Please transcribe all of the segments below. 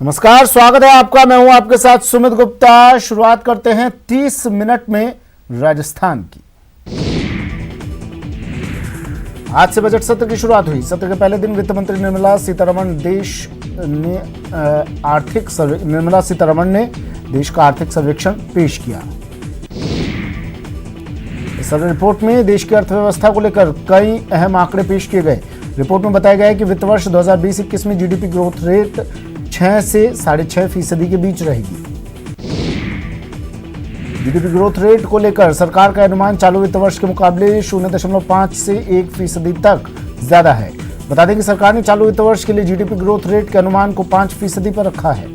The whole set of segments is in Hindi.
नमस्कार, स्वागत है आपका। मैं हूं आपके साथ सुमित गुप्ता। शुरुआत करते हैं 30 मिनट में राजस्थान की। आज से बजट सत्र की शुरुआत हुई। सत्र के पहले दिन वित्त मंत्री निर्मला सीतारमण ने देश का आर्थिक सर्वेक्षण पेश किया। इस सर्वे रिपोर्ट में देश की अर्थव्यवस्था को लेकर कई अहम आंकड़े पेश किए गए। रिपोर्ट में बताया गया है कि वित्त वर्ष 2020-21 में जीडीपी ग्रोथ रेट 6 से 6.5% के बीच रहेगी। जीडीपी ग्रोथ रेट को लेकर सरकार का अनुमान चालू वित्त वर्ष के मुकाबले 0.5 से 1% तक ज्यादा है। बता दें कि सरकार ने चालू वित्त वर्ष के लिए जीडीपी ग्रोथ रेट के अनुमान को 5% पर रखा है।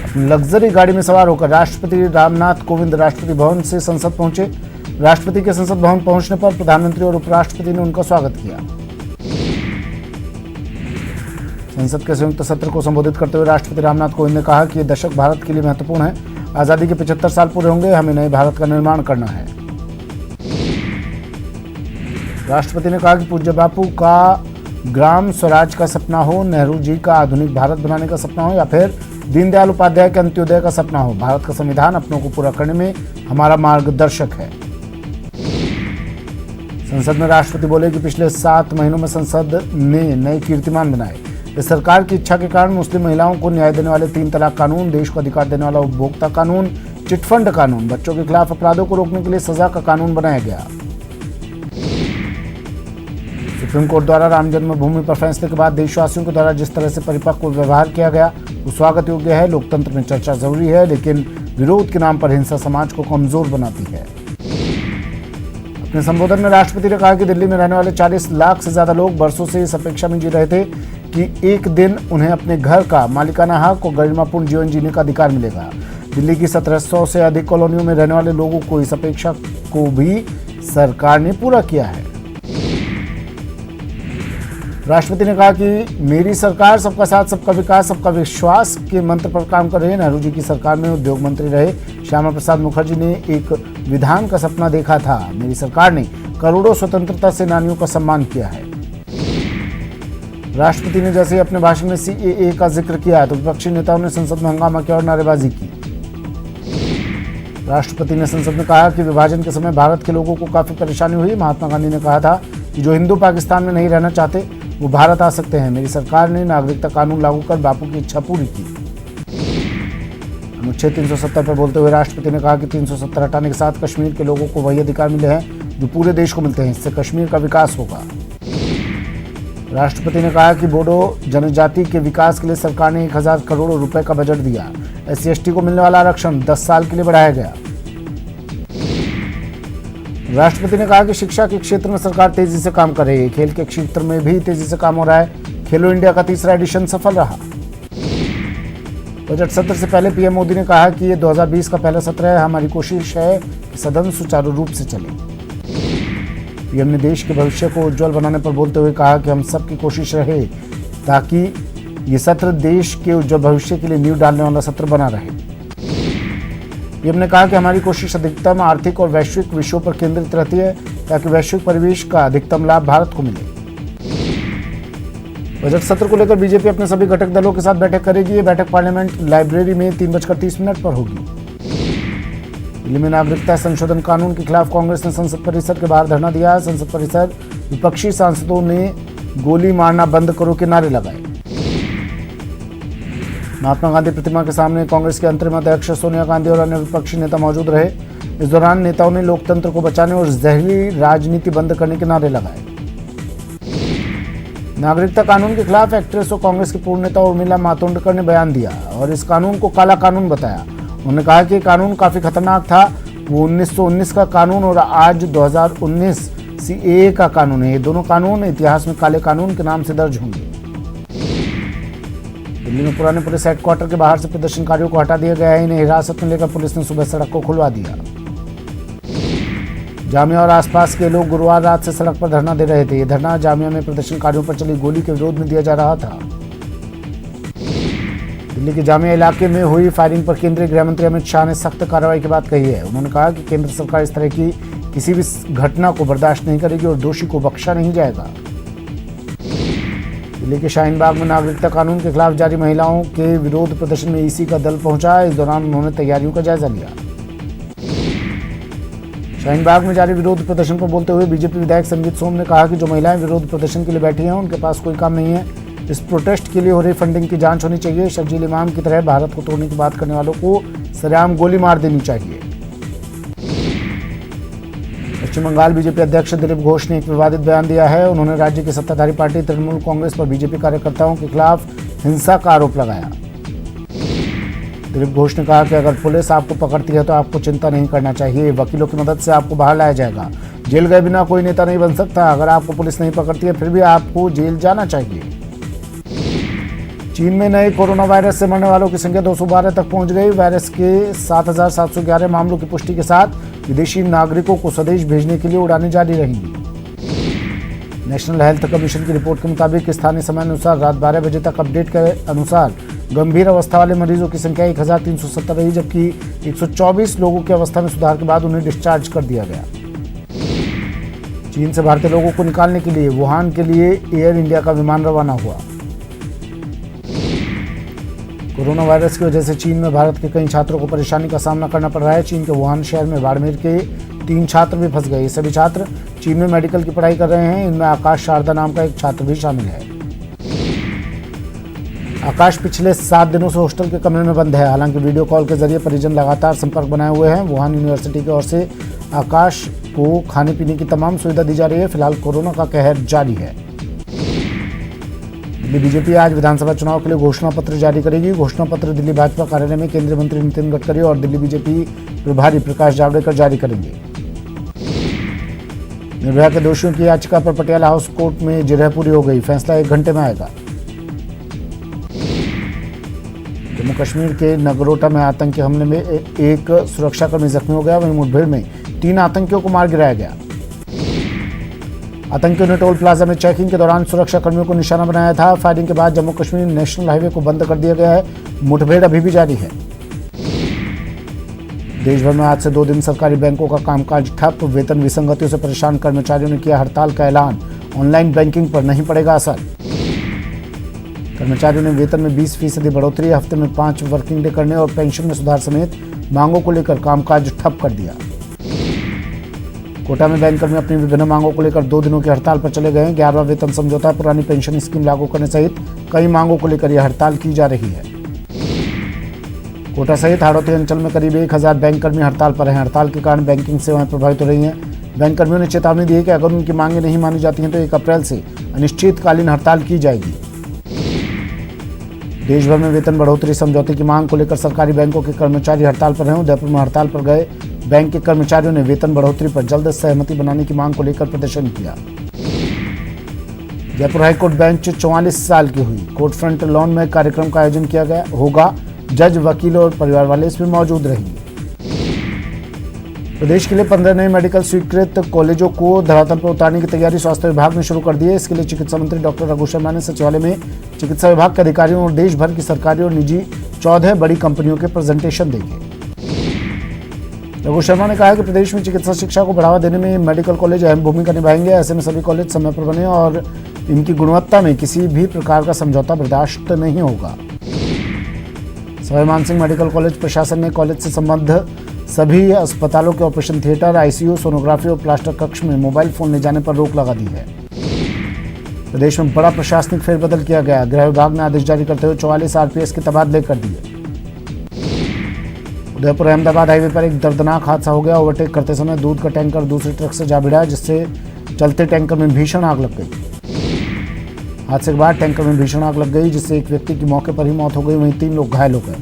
अपनी लग्जरी गाड़ी में सवार होकर राष्ट्रपति रामनाथ कोविंद राष्ट्रपति भवन से संसद पहुंचे। राष्ट्रपति के संसद भवन पहुंचने पर प्रधानमंत्री और उपराष्ट्रपति ने उनका स्वागत किया। संसद के संयुक्त सत्र को संबोधित करते हुए राष्ट्रपति रामनाथ कोविंद ने कहा कि ये दशक भारत के लिए महत्वपूर्ण है। आजादी के 75 साल पूरे होंगे, हमें नए भारत का निर्माण करना है। राष्ट्रपति ने कहा कि पूज्य बापू का ग्राम स्वराज का सपना हो, नेहरू जी का आधुनिक भारत बनाने का सपना हो या फिर दीनदयाल उपाध्याय के अंत्योदय का सपना हो, भारत का संविधान अपनों को पूरा करने में हमारा मार्गदर्शक है। संसद में राष्ट्रपति बोले कि पिछले 7 महीनों में संसद ने नए कीर्तिमान बनाए। इस सरकार की इच्छा के कारण मुस्लिम महिलाओं को न्याय देने वाले 3 तलाक कानून, देश को अधिकार देने वाला उपभोक्ता कानून, चिटफंड कानून, बच्चों के खिलाफ अपराधों को रोकने के लिए सजा का कानून बनाया गया। सुप्रीम कोर्ट द्वारा राम जन्मभूमि पर फैसले के बाद देशवासियों के द्वारा जिस तरह से परिपक्व व्यवहार किया गया वो स्वागत योग्य है। लोकतंत्र में चर्चा जरूरी है, लेकिन विरोध के नाम पर हिंसा समाज को कमजोर बनाती है। अपने संबोधन में राष्ट्रपति ने कहा कि दिल्ली में रहने वाले 40 लाख से ज्यादा लोग बरसों से इस अपेक्षा में जी रहे थे कि एक दिन उन्हें अपने घर का मालिकाना हक और गरिमापूर्ण जीवन जीने का अधिकार मिलेगा। दिल्ली की 1700 से अधिक कॉलोनियों में रहने वाले लोगों को इस अपेक्षा को भी सरकार ने पूरा किया है। राष्ट्रपति ने कहा कि मेरी सरकार सबका साथ, सबका विकास, सबका विश्वास के मंत्र पर काम कर रही है। नेहरू जी की सरकार में उद्योग मंत्री रहे श्यामा प्रसाद मुखर्जी ने एक विधान का सपना देखा था। मेरी सरकार ने करोड़ों स्वतंत्रता सेनानियों का सम्मान किया है। राष्ट्रपति ने जैसे ही अपने भाषण में सीएए का जिक्र किया तो विपक्षी नेताओं ने संसद में हंगामा किया और नारेबाजी की। राष्ट्रपति ने संसद में कहा कि विभाजन के समय भारत के लोगों को काफी परेशानी हुई। महात्मा गांधी ने कहा था कि जो हिंदू पाकिस्तान में नहीं रहना चाहते वो भारत आ सकते हैं। मेरी सरकार ने नागरिकता कानून लागू कर बापू की इच्छा पूरी की। अनुच्छेद 370 पर बोलते हुए राष्ट्रपति ने कहा कि 370 हटाने के साथ कश्मीर के लोगों को वही अधिकार मिले हैं जो पूरे देश को मिलते हैं। इससे कश्मीर का विकास होगा। राष्ट्रपति ने कहा कि बोडो जनजाति के विकास के लिए सरकार ने 1000 करोड़ रुपए का बजट दिया। SC/ST को मिलने वाला आरक्षण 10 साल के लिए बढ़ाया गया। राष्ट्रपति ने कहा कि शिक्षा के क्षेत्र में सरकार तेजी से काम कर रही है। खेल के क्षेत्र में भी तेजी से काम हो रहा है। खेलो इंडिया का 3रा एडिशन सफल रहा। बजट सत्र से पहले पीएम मोदी ने कहा कि ये 2020 का पहला सत्र है। हमारी कोशिश है कि सदन सुचारू रूप से चले। पीएम ने देश के भविष्य को उज्जवल बनाने पर बोलते हुए कहा कि हम सबकी कोशिश रहे ताकि ये सत्र देश के उज्जवल भविष्य के लिए नींव डालने वाला सत्र बना रहे। पीएम ने कहा कि हमारी कोशिश अधिकतम आर्थिक और वैश्विक विषयों पर केंद्रित रहती है ताकि वैश्विक परिवेश का अधिकतम लाभ भारत को मिले। बजट सत्र को लेकर बीजेपी अपने सभी घटक दलों के साथ बैठक करेगी। ये बैठक पार्लियामेंट लाइब्रेरी में 3:30 पर होगी। दिल्ली में नागरिकता संशोधन कानून के खिलाफ कांग्रेस ने संसद परिसर के बाहर धरना दिया। संसद परिसर विपक्षी सांसदों ने गोली मारना बंद करो के नारे लगाए। महात्मा गांधी प्रतिमा के सामने कांग्रेस के अंतरिम अध्यक्ष सोनिया गांधी और अन्य विपक्षी नेता मौजूद रहे। इस दौरान नेताओं ने लोकतंत्र को बचाने और जहरीली राजनीति बंद करने के नारे लगाए। नागरिकता कानून के खिलाफ एक्ट्रेस और कांग्रेस के पूर्व नेता उर्मिला मातोंडकर ने बयान दिया और इस कानून को काला कानून बताया। उन्होंने कहा कि कानून काफी खतरनाक था। वो 1919 का कानून और आज 2019 सीएए का कानून है। ये दोनों कानून इतिहास में काले कानून के नाम से दर्ज होंगे। दिल्ली में पुराने पुलिस हेडक्वार्टर के बाहर से प्रदर्शनकारियों को हटा दिया गया है। इन्हें हिरासत में लेकर पुलिस ने सुबह सड़क को खुलवा दिया। जामिया और आसपास के लोग गुरुवार रात से सड़क पर धरना दे रहे थे। ये धरना जामिया में प्रदर्शनकारियों पर चली गोली के विरोध में दिया जा रहा था। दिल्ली के जामिया इलाके में हुई फायरिंग पर केंद्रीय गृह मंत्री अमित शाह ने सख्त कार्रवाई की बात कही है। उन्होंने कहा कि केंद्र सरकार इस तरह की किसी भी घटना को बर्दाश्त नहीं करेगी और दोषी को बख्शा नहीं जाएगा। दिल्ली के शाहीन बाग में नागरिकता कानून के खिलाफ जारी महिलाओं के विरोध प्रदर्शन में ईसी का दल पहुंचा। इस दौरान उन्होंने तैयारियों का जायजा लिया। शाहीन बाग में जारी विरोध प्रदर्शन पर बोलते हुए बीजेपी विधायक संजीत सोम ने कहा कि जो महिलाएं विरोध प्रदर्शन के लिए बैठी हैं उनके पास कोई काम नहीं है। इस प्रोटेस्ट के लिए हो रही फंडिंग की जांच होनी चाहिए। शर्जील इमाम की तरह भारत को तोड़ने की बात करने वालों को सरेआम गोली मार देनी चाहिए। पश्चिम बंगाल बीजेपी अध्यक्ष दिलीप घोष ने एक विवादित बयान दिया है। उन्होंने राज्य की सत्ताधारी पार्टी तृणमूल कांग्रेस पर बीजेपी कार्यकर्ताओं के खिलाफ हिंसा का आरोप लगाया। दिलीप घोष ने कहा कि अगर पुलिस आपको पकड़ती है तो आपको चिंता नहीं करना चाहिए, वकीलों की मदद से आपको बाहर लाया जाएगा। जेल गए बिना कोई नेता नहीं बन सकता। अगर आपको पुलिस नहीं पकड़ती है फिर भी आपको जेल जाना चाहिए। चीन में नए कोरोना वायरस से मरने वालों की संख्या 212 तक पहुंच गई। वायरस के 7,711 मामलों की पुष्टि के साथ विदेशी नागरिकों को स्वदेश भेजने के लिए उड़ानें जारी रहेंगी। नेशनल हेल्थ कमीशन की रिपोर्ट के मुताबिक स्थानीय समय अनुसार रात 12 बजे तक अपडेट के अनुसार गंभीर अवस्था वाले मरीजों की संख्या 1370 रही, जबकि 124 लोगों की अवस्था में सुधार के बाद उन्हें डिस्चार्ज कर दिया गया। चीन से भारतीय लोगों को निकालने के लिए वुहान के लिए एयर इंडिया का विमान रवाना हुआ। कोरोना वायरस की वजह से चीन में भारत के कई छात्रों को परेशानी का सामना करना पड़ रहा है। चीन के वुहान शहर में बाड़मेर के 3 छात्र भी फंस गए। ये सभी छात्र चीन में मेडिकल की पढ़ाई कर रहे हैं। इनमें आकाश शारदा नाम का एक छात्र भी शामिल है। आकाश पिछले 7 दिनों से हॉस्टल के कमरे में बंद है। हालांकि वीडियो कॉल के जरिए परिजन लगातार संपर्क बनाए हुए हैं। वुहान यूनिवर्सिटी की ओर से आकाश को खाने पीने की तमाम सुविधा दी जा रही है। फिलहाल कोरोना का कहर जारी है। दिल्ली बीजेपी आज विधानसभा चुनाव के लिए घोषणा पत्र जारी करेगी। घोषणा पत्र दिल्ली भाजपा कार्यालय में केंद्रीय मंत्री नितिन गडकरी और दिल्ली बीजेपी प्रभारी प्रकाश जावड़ेकर जारी करेंगे। निर्भया के दोषियों की याचिका पर पटियाला हाउस कोर्ट में जिरह पूरी हो गई। फैसला 1 घंटे में आएगा। जम्मू कश्मीर के नगरोटा में आतंकी हमले में एक सुरक्षाकर्मी जख्मी हो गया। वहीं मुठभेड़ में 3 आतंकियों को मार गिराया गया। आतंकियों ने टोल प्लाजा में चेकिंग के दौरान सुरक्षाकर्मियों को निशाना बनाया था। फायरिंग के बाद जम्मू कश्मीर नेशनल हाईवे को बंद कर दिया गया है। मुठभेड़ अभी भी जारी है। देश भर में आज से 2 दिन सरकारी बैंकों का कामकाज ठप। वेतन विसंगतियों से परेशान कर्मचारियों ने किया हड़ताल का ऐलान। ऑनलाइन बैंकिंग पर नहीं पड़ेगा असर। कर्मचारियों ने वेतन में 20% बढ़ोतरी, हफ्ते में 5 वर्किंग डे करने और पेंशन में सुधार समेत मांगों को लेकर कामकाज ठप कर दिया। कोटा में बैंककर्मी अपनी विभिन्न मांगों को लेकर 2 दिनों की हड़ताल पर चले गए। 11वां वेतन समझौता, पुरानी पेंशन स्कीम लागू करने सहित कई मांगों को लेकर यह हड़ताल की जा रही है। कोटा सहित हाड़ौती अंचल में करीब 1000 बैंककर्मी हड़ताल पर हैं। हड़ताल के कारण बैंकिंग सेवाएं प्रभावित हो रही हैं। बैंककर्मियों ने चेतावनी दी है कि अगर उनकी मांगें नहीं मानी जाती हैं तो 1 अप्रैल से अनिश्चितकालीन हड़ताल की जाएगी। देश भर में वेतन बढ़ोतरी समझौते की मांग को लेकर सरकारी बैंकों के कर्मचारी हड़ताल पर हैं। उदयपुर में हड़ताल पर गए बैंक के कर्मचारियों ने वेतन बढ़ोतरी पर जल्द सहमति बनाने की मांग को लेकर प्रदर्शन किया। जयपुर हाईकोर्ट बेंच 44 साल की हुई। कोर्ट फ्रंट लॉन में कार्यक्रम का आयोजन किया गया होगा। जज, वकील और परिवार वाले इसमें मौजूद रहेंगे। प्रदेश के लिए 15 नए मेडिकल स्वीकृत कॉलेजों को धरातल पर उतारने की तैयारी स्वास्थ्य विभाग ने शुरू कर दी है। इसके लिए चिकित्सा मंत्री डॉक्टर रघु शर्मा ने सचिवालय में चिकित्सा विभाग के अधिकारियों और देश भर की सरकारी और निजी 14 बड़ी कंपनियों के प्रेजेंटेशन देंगे। रघु शर्मा ने कहा कि प्रदेश में चिकित्सा शिक्षा को बढ़ावा देने में मेडिकल कॉलेज अहम भूमिका निभाएंगे। ऐसे में सभी कॉलेज समय पर बने और इनकी गुणवत्ता में किसी भी प्रकार का समझौता बर्दाश्त नहीं होगा। सवाई मानसिंह मेडिकल कॉलेज प्रशासन ने कॉलेज से संबद्ध सभी अस्पतालों के ऑपरेशन थिएटर, आईसीयू, सोनोग्राफी और प्लास्टर कक्ष में मोबाइल फोन ले जाने पर रोक लगा दी है। प्रदेश में बड़ा प्रशासनिक फेरबदल किया गया। गृह विभाग ने आदेश जारी करते हुए 44 आरपीएस के तबादले कर दिए। उदयपुर अहमदाबाद हाईवे पर एक दर्दनाक हादसा हो गया। ओवरटेक करते समय दूध का टैंकर दूसरे ट्रक से जा भिड़ा, जिससे चलते टैंकर में भीषण आग लग गई। हादसे के बाद टैंकर में भीषण आग लग गई, जिससे एक व्यक्ति की मौके पर ही मौत हो गई। वहीं 3 लोग घायल हो गए।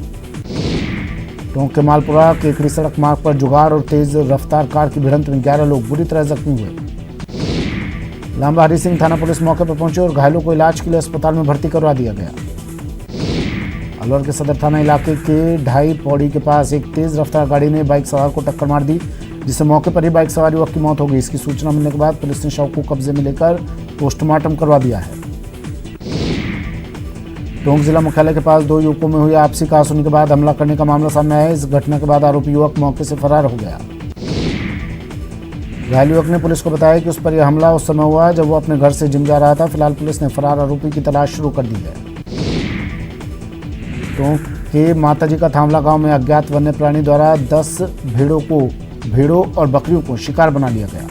टोंक के मालपुरा केकड़ी सड़क मार्ग पर जुगाड़ और तेज रफ्तार कार की भिड़ंत में 11 लोग बुरी तरह जख्मी हुए। लांबा हरी सिंह थाना पुलिस मौके पर पहुंची और घायलों को इलाज के लिए अस्पताल में भर्ती करवा दिया गया। अलवर के सदर थाना इलाके के ढाई पौड़ी के पास एक तेज रफ्तार गाड़ी ने बाइक सवार को टक्कर मार दी, जिससे मौके पर ही बाइक सवार युवक की मौत हो गई। इसकी सूचना मिलने के बाद पुलिस ने शव को कब्जे में लेकर पोस्टमार्टम करवा दिया है। टोंक जिला मुख्यालय के पास 2 युवकों में हुई आपसी कहासुनी के बाद हमला करने का मामला सामने आया। इस घटना के बाद आरोपी युवक मौके से फरार हो गया। घायल युवक ने पुलिस को बताया कि उस पर यह हमला उस समय हुआ जब वो अपने घर से जिम जा रहा था। फिलहाल पुलिस ने फरार आरोपी की तलाश शुरू कर दी है। टोंक के माताजी का थामला गांव में अज्ञात वन्य प्राणी द्वारा 10 भेड़ों और बकरियों को शिकार बना लिया गया।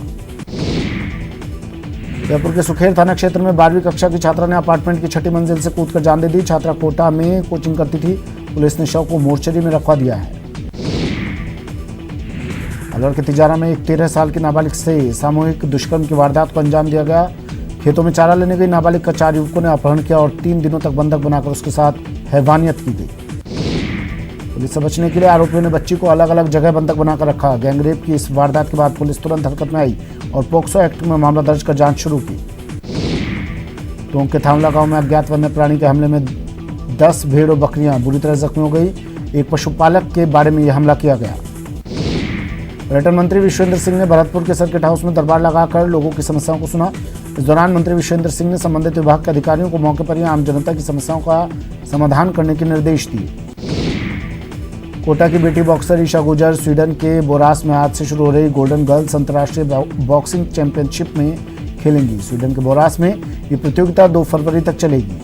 जयपुर के सुखेर थाना क्षेत्र में 12वीं कक्षा की छात्रा ने अपार्टमेंट की 6ठी मंजिल से कूदकर जान दे दी। छात्रा कोटा में कोचिंग करती थी। पुलिस ने शव को मोर्चरी में रखवा दिया है। अलवर के तिजारा में एक 13 साल की नाबालिग से सामूहिक दुष्कर्म की वारदात को अंजाम दिया गया। खेतों में चारा लेने गई नाबालिग का 4 युवकों ने अपहरण किया और 3 दिनों तक बंधक बनाकर उसके साथ हैवानियत की गई। पुलिस से बचने के लिए आरोपियों ने बच्ची को अलग अलग जगह बंधक बनाकर रखा। गैंगरेप की इस वारदात के बाद पुलिस तुरंत हरकत में आई और पोक्सो एक्ट में मामला दर्ज कर जांच शुरू की। टोंक के थामला गांव में अज्ञात वन्य प्राणी के हमले में 10 भेड़ और बकरियां बुरी तरह जख्मी हो गई। एक पशुपालक के बारे में यह हमला किया गया। पर्यटन मंत्री विश्वेंद्र सिंह ने भरतपुर के सर्किट हाउस में दरबार लगाकर लोगों की समस्याओं को सुना। इस दौरान मंत्री विश्वेंद्र सिंह ने संबंधित विभाग के अधिकारियों को मौके पर ही आम जनता की समस्याओं का समाधान करने के निर्देश दिए। कोटा की बेटी बॉक्सर ईशा गुर्जर स्वीडन के बोरास में आज से शुरू हो रही गोल्डन गर्ल्स अंतर्राष्ट्रीय बॉक्सिंग चैंपियनशिप में खेलेंगी। स्वीडन के बोरास में ये प्रतियोगिता 2 फरवरी तक चलेगी।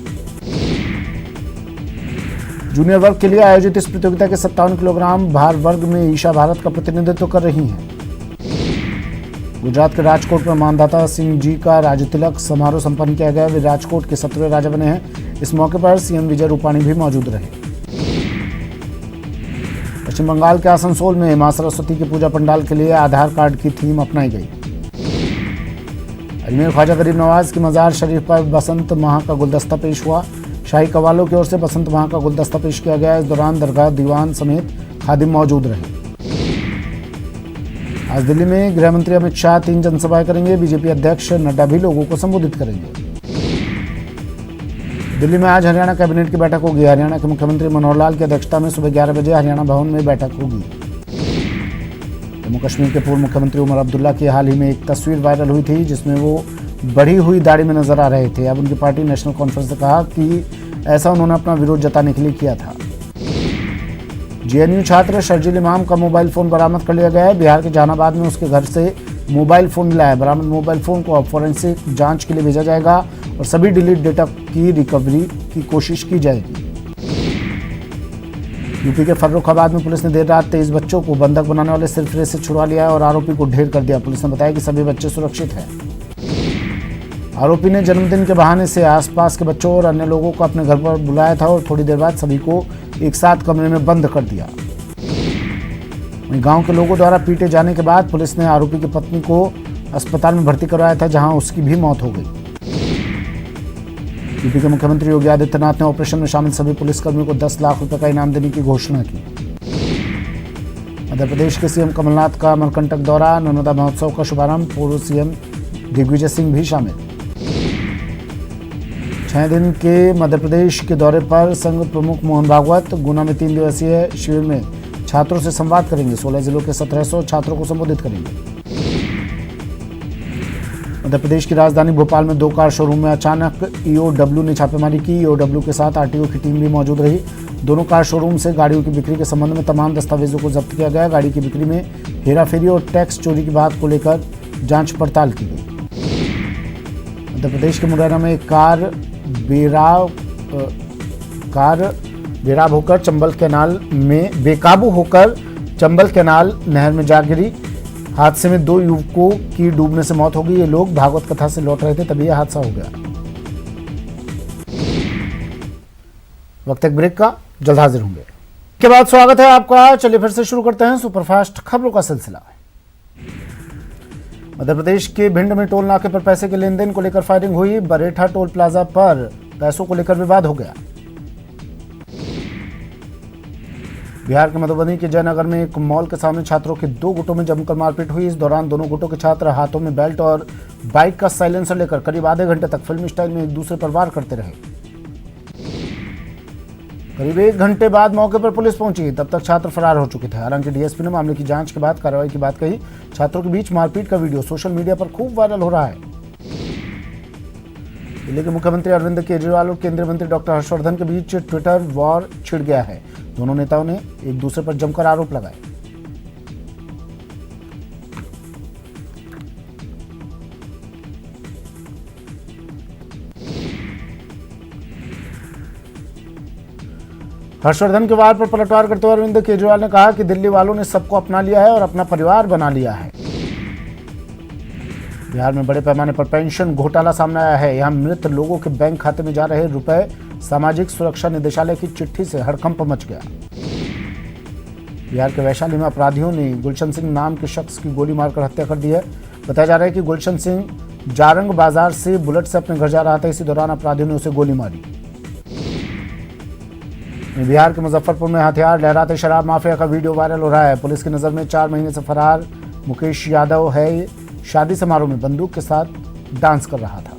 जूनियर वर्ग के लिए आयोजित इस प्रतियोगिता के 57 किलोग्राम भार वर्ग में ईशा भारत का प्रतिनिधित्व कर रही हैं। गुजरात के राजकोट में मानधाता सिंह जी का राजतिलक समारोह संपन्न किया गया। वे राजकोट के 17वें राजा बने हैं। इस मौके पर सीएम विजय रूपाणी भी मौजूद रहे। पश्चिम बंगाल के आसनसोल में मां सरस्वती की पूजा पंडाल के लिए आधार कार्ड की थीम अपनाई गई। अजमेर ख्वाजा गरीब नवाज की मजार शरीफ पर बसंत माह का गुलदस्ता पेश हुआ। शाही कवालों की ओर से बसंत माह का गुलदस्ता पेश किया गया। इस दौरान दरगाह दीवान समेत खादिम मौजूद रहे। आज दिल्ली में गृह मंत्री अमित शाह 3 जनसभाएं करेंगे। बीजेपी अध्यक्ष नड्डा भी लोगों को संबोधित करेंगे। दिल्ली में आज हरियाणा कैबिनेट की बैठक होगी। हरियाणा के मुख्यमंत्री मनोहर लाल की अध्यक्षता में सुबह 11 बजे हरियाणा भवन में बैठक होगी। जम्मू कश्मीर के पूर्व मुख्यमंत्री उमर अब्दुल्ला की हाल ही में एक तस्वीर वायरल हुई थी जिसमें वो बढ़ी हुई दाढ़ी में नजर आ रहे थे। अब उनकी पार्टी नेशनल कॉन्फ्रेंस ने कहा कि ऐसा उन्होंने अपना विरोध जताने के लिए किया था। जेएनयू छात्र शर्जील इमाम का मोबाइल फोन बरामद कर लिया गया है। बिहार के जहानाबाद में उसके घर से मोबाइल फोन मिला है। बरामद मोबाइल फोन को अब फॉरेंसिक जांच के लिए भेजा जाएगा और सभी डिलीट डेटा की रिकवरी की कोशिश की जाएगी। यूपी के फर्रुखाबाद में पुलिस ने देर रात 23 बच्चों को बंधक बनाने वाले सिरफिरे से छुड़वा लिया है और आरोपी को ढेर कर दिया। पुलिस ने बताया कि सभी बच्चे सुरक्षित हैं। आरोपी ने जन्मदिन के बहाने से आसपास के बच्चों और अन्य लोगों को अपने घर पर बुलाया था और थोड़ी देर बाद सभी को एक साथ कमरे में बंद कर दिया। वहीं गांव के लोगों द्वारा पीटे जाने के बाद पुलिस ने आरोपी की पत्नी को अस्पताल में भर्ती करवाया था जहां उसकी भी मौत हो गई। यूपी के मुख्यमंत्री योगी आदित्यनाथ ने ऑपरेशन में शामिल सभी पुलिसकर्मियों को 10 लाख रुपए का इनाम देने की घोषणा की। मध्य प्रदेश के सीएम कमलनाथ का अमरकंटक दौरा, नर्मदा महोत्सव का शुभारंभ, पूर्व सीएम दिग्विजय सिंह भी शामिल। 6 दिन के मध्य प्रदेश के दौरे पर संघ प्रमुख मोहन भागवत गुना में 3 दिवसीय शिविर में छात्रों से संवाद करेंगे। 16 जिलों के 1700 छात्रों को संबोधित करेंगे। मध्य प्रदेश की राजधानी भोपाल में 2 कार शोरूम में अचानक ईओडब्ल्यू ने छापेमारी की। ईओडब्ल्यू के साथ आरटीओ की टीम भी मौजूद रही। दोनों कार शोरूम से गाड़ियों की बिक्री के संबंध में तमाम दस्तावेजों को जब्त किया गया। गाड़ी की बिक्री में हेराफेरी और टैक्स चोरी की बात को लेकर जांच पड़ताल की गई। मध्य प्रदेश के मुरैना में एक कार बेकाबू होकर चंबल कैनाल नहर में जा गिरी। हादसे में 2 युवकों की डूबने से मौत हो गई। ये लोग भागवत कथा से लौट रहे थे तभी यह हादसा हो गया। वक्त एक ब्रेक का, जल्द हाजिर होंगे। के बाद स्वागत है आपका। चलिए फिर से शुरू करते हैं सुपरफास्ट खबरों का सिलसिला। मध्य प्रदेश के भिंड में टोल नाके पर पैसे के लेन देन को लेकर फायरिंग हुई। बरेठा टोल प्लाजा पर पैसों को लेकर विवाद हो गया। बिहार के मधुबनी के जयनगर में एक मॉल के सामने छात्रों के 2 गुटों में जमकर मारपीट हुई। इस दौरान दोनों गुटों के छात्र हाथों में बेल्ट और बाइक का साइलेंसर लेकर करीब आधे घंटे तक फिल्मी स्टाइल में एक दूसरे पर वार करते रहे। करीब 1 घंटे बाद मौके पर पुलिस पहुंची। तब तक छात्र फरार हो चुके थे। हालांकि डीएसपी ने मामले की जांच के बाद कार्रवाई की बात कही। छात्रों के बीच मारपीट का वीडियो सोशल मीडिया पर खूब वायरल हो रहा है। दिल्ली के मुख्यमंत्री अरविंद केजरीवाल और केंद्रीय मंत्री डॉक्टर हर्षवर्धन के बीच ट्विटर वॉर छिड़ गया है। दोनों नेताओं ने एक दूसरे पर जमकर आरोप लगाए। हर्षवर्धन के वार पर पलटवार करते हुए अरविंद केजरीवाल ने कहा कि दिल्ली वालों ने सबको अपना लिया है और अपना परिवार बना लिया है। बिहार में बड़े पैमाने पर पेंशन घोटाला सामने आया है। यहां मृत लोगों के बैंक खाते में जा रहे रुपए सामाजिक सुरक्षा निदेशालय की चिट्ठी से हड़कंप मच गया। बिहार के वैशाली में अपराधियों ने गुलशन सिंह नाम के शख्स की गोली मारकर हत्या कर दी है। बताया जा रहा है कि गुलशन सिंह जारंग बाजार से बुलेट से अपने घर जा रहा था। इसी दौरान अपराधियों ने उसे गोली मारी। बिहार के मुजफ्फरपुर में हथियार लहराते शराब माफिया का वीडियो वायरल हो रहा है। पुलिस की नजर में 4 महीने से फरार मुकेश यादव है। शादी समारोह में बंदूक के साथ डांस कर रहा था।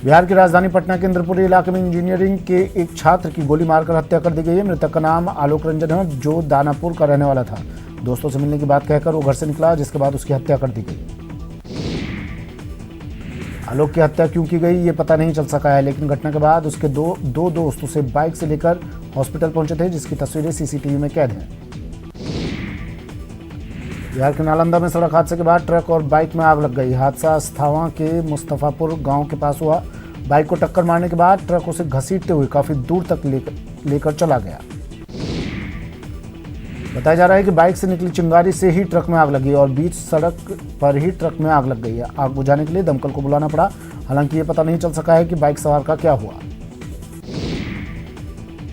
बिहार की राजधानी पटना के इंद्रपुरी इलाके में इंजीनियरिंग के एक छात्र की गोली मारकर हत्या कर दी गई है। मृतक का नाम आलोक रंजन है, जो दानापुर का रहने वाला था। दोस्तों से मिलने की बात कहकर वो घर से निकला, जिसके बाद उसकी हत्या कर दी गई। आलोक की हत्या क्यों की गई ये पता नहीं चल सका है, लेकिन घटना के बाद उसके दो दोस्त उसे बाइक से लेकर हॉस्पिटल पहुंचे थे, जिसकी तस्वीरें सीसीटीवी में कैद हैं। बिहार के नालंदा में सड़क हादसे के बाद ट्रक और बाइक में आग लग गई। हादसा अस्थावा के मुस्तफापुर गांव के पास हुआ। बाइक को टक्कर मारने के बाद ट्रक उसे घसीटते हुए काफी दूर तक लेकर चला गया। बताया जा रहा है कि बाइक से निकली चिंगारी से ही ट्रक में आग लगी और बीच सड़क पर ही ट्रक में आग लग गई है। आग बुझाने के लिए दमकल को बुलाना पड़ा। हालांकि ये पता नहीं चल सका है कि बाइक सवार का क्या हुआ।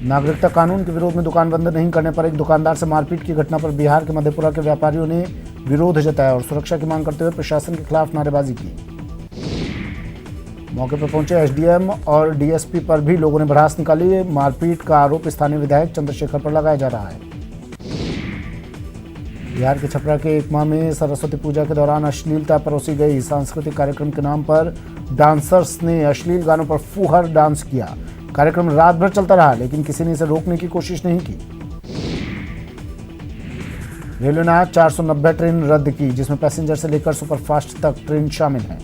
नागरिकता कानून के विरोध में दुकान बंद नहीं करने पर एक दुकानदार से मारपीट की घटना पर बिहार के मधेपुरा के व्यापारियों ने विरोध जताया और सुरक्षा की मांग करते हुए प्रशासन के खिलाफ नारेबाजी की। मौके पर पहुंचे एसडीएम और डीएसपी पर भी लोगों ने भड़ास निकाली। मारपीट का आरोप स्थानीय विधायक चंद्रशेखर पर लगाया जा रहा है। बिहार के छपरा के एकमा में सरस्वती पूजा के दौरान अश्लीलता परोसी गई। सांस्कृतिक कार्यक्रम के नाम पर डांसर्स ने अश्लील गानों पर फूहर डांस किया। कार्यक्रम रात भर चलता रहा, लेकिन किसी ने इसे रोकने की कोशिश नहीं की। रेलवे ने आज 490 ट्रेन रद्द की, जिसमें पैसेंजर से लेकर सुपरफास्ट तक ट्रेन शामिल हैं।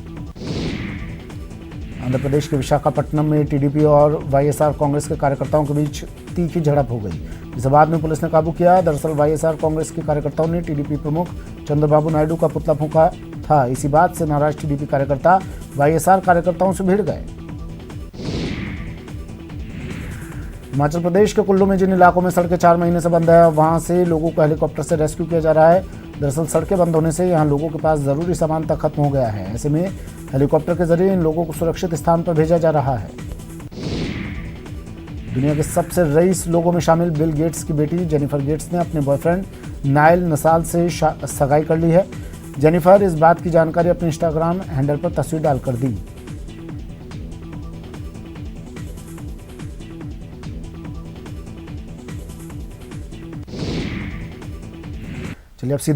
आंध्र प्रदेश के विशाखापट्टनम में टीडीपी और वाईएसआर कांग्रेस के कार्यकर्ताओं के बीच तीखी झड़प हो गई, जिसे बाद में पुलिस ने काबू किया। दरअसल वाईएसआर कांग्रेस के कार्यकर्ताओं ने टीडीपी प्रमुख चंद्रबाबू नायडू का पुतला फूंका था। इसी बात से नाराज टीडीपी कार्यकर्ता वाईएसआर कार्यकर्ताओं से भिड़ गए। हिमाचल प्रदेश के कुल्लू में जिन इलाकों में सड़कें 4 महीने से बंद है, वहां से लोगों को हेलीकॉप्टर से रेस्क्यू किया जा रहा है। दरअसल सड़कें बंद होने से यहां लोगों के पास जरूरी सामान तक खत्म हो गया है। ऐसे में हेलीकॉप्टर के जरिए इन लोगों को सुरक्षित स्थान पर भेजा जा रहा है। दुनिया के सबसे रईस लोगों में शामिल बिल गेट्स की बेटी जेनिफर गेट्स ने अपने बॉयफ्रेंड नाइल नसाल से सगाई कर ली है। जेनिफर इस बात की जानकारी अपने इंस्टाग्राम हैंडल पर तस्वीर डालकर दी। चलिए अब सीधे